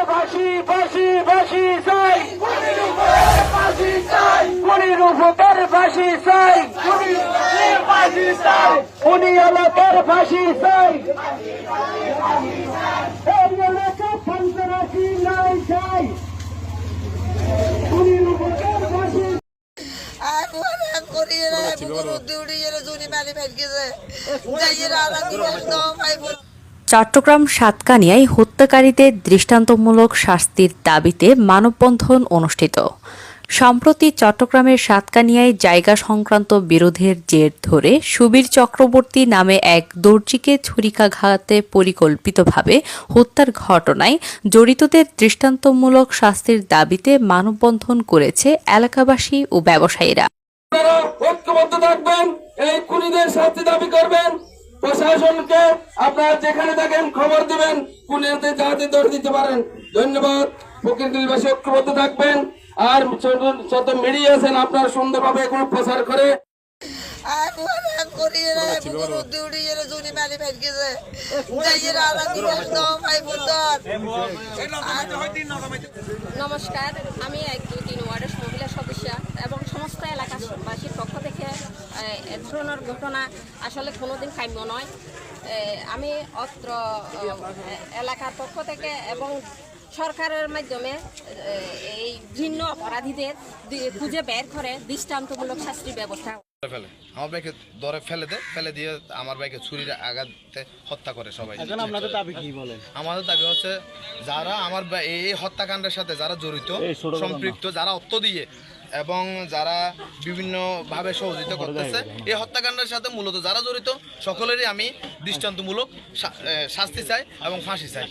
ফাঁসি ফাঁসি ফাঁসি চাই, খুনির উপকার ফাঁসি চাই, খুনি এলাকার ফাঁসি চাই, এই এলাকা সন্ত্রাসী নাই চাই, খুনির উপকার ফাঁসি। চট্টগ্রাম সাতকানিয়ায় হত্যাকারীদের দৃষ্টান্তমূলক শাস্তির দাবিতে মানববন্ধন অনুষ্ঠিত। সম্প্রতি চট্টগ্রামের সাতকানিয়ায় জায়গা সংক্রান্ত বিরোধের জের ধরে সুবীর চক্রবর্তী নামে এক দর্জিকে ছুরিকাঘাতে পরিকল্পিতভাবে হত্যার ঘটনায় জড়িতদের দৃষ্টান্তমূলক শাস্তির দাবিতে মানববন্ধন করেছে এলাকাবাসী ও ব্যবসায়ীরা। আপনারা ঐক্যবদ্ধ থাকবেন, এই খুনিদের শাস্তি দাবি করবেন। প্রশাসনকে আপনারা যেখানে থাকেন খবর দিবেন, খুনিদের যাতে ধরে দিতে পারেন। ধন্যবাদ। ফকিরগঞ্জবাসী ঐক্যবদ্ধ থাকবেন। আর যত মিডিয়া আছেন আপনারা সুন্দরভাবে এগুলো প্রচার করে নমস্কার, আমি 1-2-3 ওয়ার্ডের মহিলা সদস্য এবং সমস্ত এলাকাবাসীর পক্ষ থেকে এ ধরনের ঘটনা আসলে কোনোদিন কাম্য নয়। আমি অত্র এলাকার পক্ষ থেকে এবং সরকারের মাধ্যমে এই ঘৃণ্য অপরাধীদের খুঁজে বের করে দৃষ্টান্তমূলক শাস্তির ব্যবস্থা। আমার বাইকে দরে ফেলে দিয়ে আমার বাইকে ছুরির আঘাতে হত্যা করে সবাই। আপনাদের দাবি কি বলেন? আমাদের দাবি হচ্ছে যারা আমার এই হত্যাকাণ্ডের সাথে যারা জড়িত, সম্পৃক্ত, যারা অর্থ দিয়ে এবং যারা বিভিন্নভাবে সহযোগিতা করতেছে এই হত্যাকাণ্ডের সাথে মূলত যারা জড়িত সকলেরই আমি দৃষ্টান্তমূলক শাস্তি চাই এবং ফাঁসি চাই।